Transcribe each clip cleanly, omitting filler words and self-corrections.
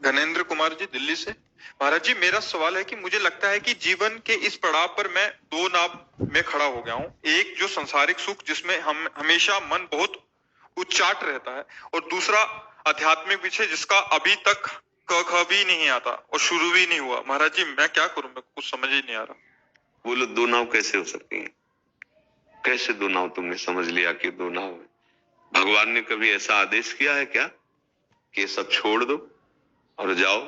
धनेंद्र कुमार जी, दिल्ली से। महाराज जी, मेरा सवाल है कि मुझे लगता है कि जीवन के इस पड़ाव पर मैं दो नाव में खड़ा हो गया हूँ। एक जो सांसारिक सुख जिसमें हम हमेशा मन बहुत उच्चाट रहता है, और दूसरा आध्यात्मिक विषय जिसका अभी तक क ख भी नहीं आता और शुरू भी नहीं हुआ। महाराज जी, मैं क्या करूं? मैं कुछ समझ ही नहीं आ रहा। बोलो, दो नाव कैसे हो सकती हैं? कैसे दो नाव तुमने समझ लिया कि दो नाव है? भगवान ने कभी ऐसा आदेश किया है क्या कि ये सब छोड़ दो और जाओ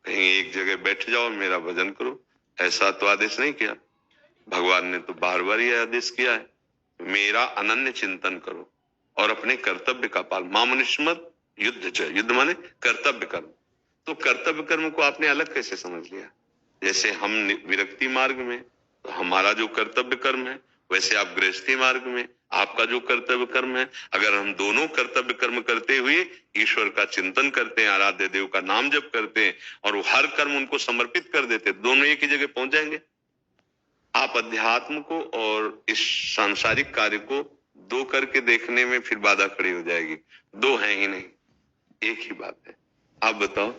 कहीं एक जगह बैठ जाओ मेरा भजन करो? ऐसा तो आदेश नहीं किया। भगवान ने तो बार बार यह आदेश किया है, मेरा अनन्य चिंतन करो और अपने कर्तव्य का पालन। मामनुष्यमत युद्ध च, युद्ध माने कर्तव्य कर्म। तो कर्तव्य कर्म को आपने अलग कैसे समझ लिया? जैसे हम विरक्ति मार्ग में, तो हमारा जो कर्तव्य कर्म है, वैसे आप गृहस्थी मार्ग में आपका जो कर्तव्य कर्म है। अगर हम दोनों कर्तव्य कर्म करते हुए ईश्वर का चिंतन करते हैं, आराध्य देव का नाम जप करते हैं और वो हर कर्म उनको समर्पित कर देते, दोनों एक ही जगह पहुंच जाएंगे। आप अध्यात्म को और इस सांसारिक कार्य को दो करके देखने में फिर बाधा खड़ी हो जाएगी। दो है ही नहीं, एक ही बात है। आप बताओ,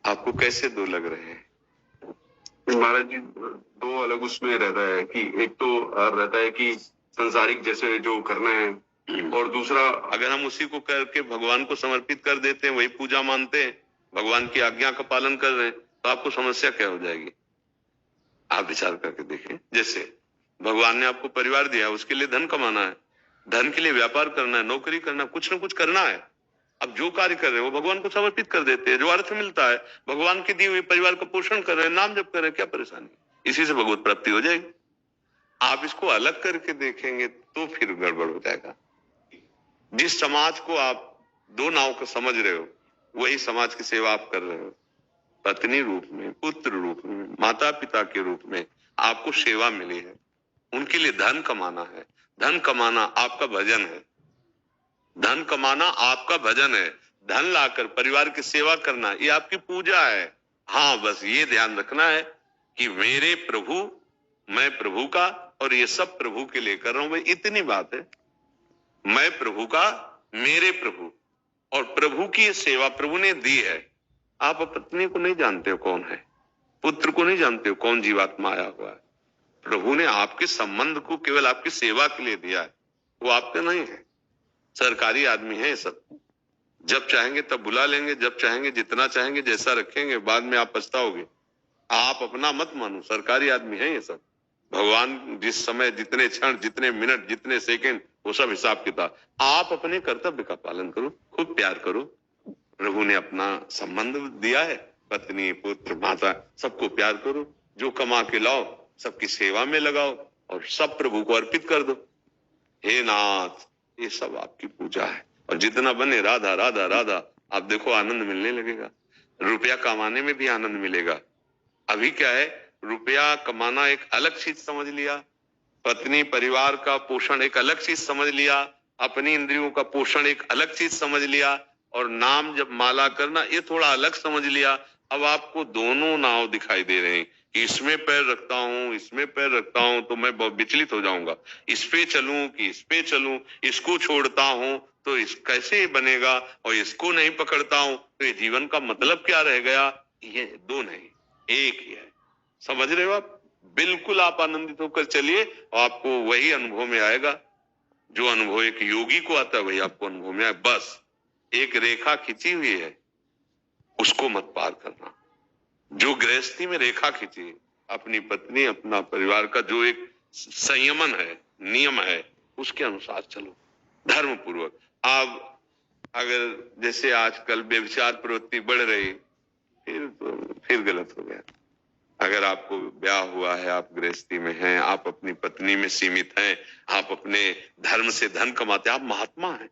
आपको कैसे दो लग रहे हैं? महाराज जी, दो अलग उसमें रहता है कि एक तो रहता है कि संसारिक जैसे जो करना है, और दूसरा अगर हम उसी को करके भगवान को समर्पित कर देते हैं, वही पूजा मानते हैं, भगवान की आज्ञा का पालन कर रहे हैं, तो आपको समस्या क्या हो जाएगी? आप विचार करके देखें। जैसे भगवान ने आपको परिवार दिया, उसके लिए धन कमाना है, धन के लिए व्यापार करना है, नौकरी करना है, कुछ ना कुछ करना है। अब जो कार्य कर रहे हैं वो भगवान को समर्पित कर देते हैं, जो अर्थ मिलता है भगवान के दिए हुए परिवार का पोषण कर रहे हैं, नाम जप कर रहे हैं, क्या परेशानी? इसी से भगवत प्राप्ति हो जाएगी। आप इसको अलग करके देखेंगे तो फिर गड़बड़ हो जाएगा। जिस समाज को आप दो नाव को समझ रहे हो, वही समाज की सेवा आप कर रहे हो। पत्नी रूप में, पुत्र रूप में, माता पिता के रूप में आपको सेवा मिली है, उनके लिए धन कमाना है। धन कमाना आपका भजन है, धन कमाना आपका भजन है। धन लाकर परिवार की सेवा करना ये आपकी पूजा है। हाँ, बस ये ध्यान रखना है कि मेरे प्रभु, मैं प्रभु का, और ये सब प्रभु के लिए कर रहा हूं। भाई इतनी बात है, मैं प्रभु का, मेरे प्रभु, और प्रभु की ये सेवा प्रभु ने दी है। आप पत्नी को नहीं जानते हो कौन है, पुत्र को नहीं जानते हो कौन जीवात्मा आया हुआ है। प्रभु ने आपके संबंध को केवल आपकी सेवा के लिए दिया है, वो आपका नहीं है। सरकारी आदमी है सब, जब चाहेंगे तब बुला लेंगे, जब चाहेंगे जितना चाहेंगे जैसा रखेंगे, बाद में आप पछताओगे। आप अपना मत मानो, सरकारी आदमी है ये सब। भगवान जिस समय, जितने क्षण, जितने मिनट, जितने सेकंड, वो सब हिसाब किताब। आप अपने कर्तव्य का पालन करो, खूब प्यार करो। प्रभु ने अपना संबंध दिया है, पत्नी, पुत्र, माता, सबको प्यार करो। जो कमा के लाओ सबकी सेवा में लगाओ और सब प्रभु को अर्पित कर दो। हे नाथ, ये सब आपकी पूजा है। और जितना बने राधा राधा राधा, आप देखो आनंद मिलने लगेगा। रुपया कमाने में भी आनंद मिलेगा। अभी क्या है, रुपया कमाना एक अलग चीज समझ लिया, पत्नी परिवार का पोषण एक अलग चीज समझ लिया, अपनी इंद्रियों का पोषण एक अलग चीज समझ लिया, और नाम जब माला करना ये थोड़ा अलग समझ लिया। अब आपको दोनों नाव दिखाई दे रहे हैं कि इसमें पैर रखता हूं, इसमें पैर रखता हूं तो मैं बहुत विचलित हो जाऊंगा। इस पे चलूं कि इस पे चलूं, इसको छोड़ता हूं तो इस कैसे बनेगा, और इसको नहीं पकड़ता हूं तो ये जीवन का मतलब क्या रह गया? ये दो नहीं, एक ही है। समझ रहे हो आप? बिल्कुल आप आनंदित होकर चलिए और आपको वही अनुभव में आएगा जो अनुभव एक योगी को आता है, वही आपको अनुभव में आए। बस एक रेखा खींची हुई है, उसको मत पार करना। जो गृहस्थी में रेखा खींची, अपनी पत्नी, अपना परिवार का जो एक संयमन है, नियम है, उसके अनुसार चलो धर्म पूर्वक। आप अगर जैसे आजकल व्यभिचार प्रवृत्ति बढ़ रही, फिर गलत हो गया। अगर आपको ब्याह हुआ है, आप गृहस्थी में हैं, आप अपनी पत्नी में सीमित हैं, आप अपने धर्म से धन कमाते हैं, आप महात्मा हैं।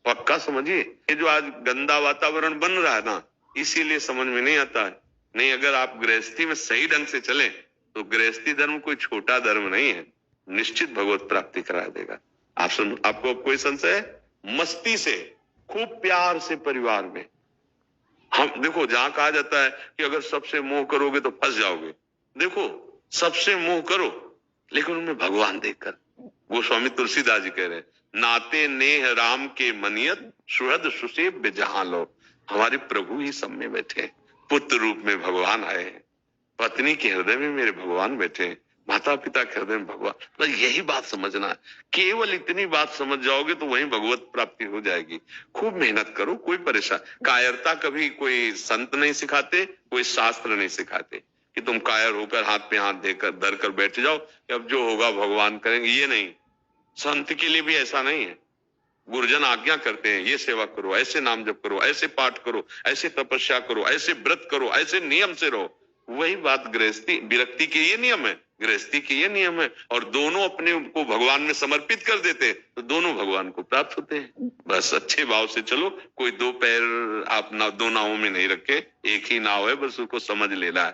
पक्का समझिए, ये जो आज गंदा वातावरण बन रहा है ना, इसीलिए समझ में नहीं आता है। नहीं, अगर आप गृहस्थी में सही ढंग से चले तो गृहस्थी धर्म कोई छोटा धर्म नहीं है, निश्चित भगवत प्राप्ति करा देगा। आपको कोई संशय है? मस्ती से, खूब प्यार से परिवार में। हम देखो, जहां कहा जाता है कि अगर सबसे मोह करोगे तो फंस जाओगे, देखो सबसे मोह करो लेकिन उनमें भगवान देखकर। गोस्वामी तुलसीदास जी कह रहे हैं, नाते नेह राम के मनियत, सुहृद सुसेव्य जहां लो। हमारे प्रभु ही सब में बैठे हैं, पुत्र रूप में भगवान आए हैं, पत्नी के हृदय में मेरे भगवान बैठे हैं, माता पिता के हृदय में भगवान। तो यही बात समझना है। केवल इतनी बात समझ जाओगे तो वहीं भगवत प्राप्ति हो जाएगी। खूब मेहनत करो, कोई परेशान, कायरता कभी कोई संत नहीं सिखाते, कोई शास्त्र नहीं सिखाते कि तुम कायर होकर हाथ पे हाथ देकर धर कर बैठ जाओ कि अब जो होगा भगवान करेंगे। ये नहीं, संत के लिए भी ऐसा नहीं है। गुरुजन आज्ञा करते हैं, ये सेवा करो, ऐसे नाम जप करो, ऐसे पाठ करो, ऐसे तपस्या करो, ऐसे व्रत करो, ऐसे नियम से रहो। वही बात गृहस्थी विरक्ति के ये नियम है, गृहस्थी के ये नियम है। और दोनों अपने को भगवान में समर्पित कर देते तो दोनों भगवान को प्राप्त होते हैं। बस अच्छे भाव से चलो, कोई दो पैर आप दो नावों में नहीं रखे, एक ही नाव है, बस उसको समझ लेना है।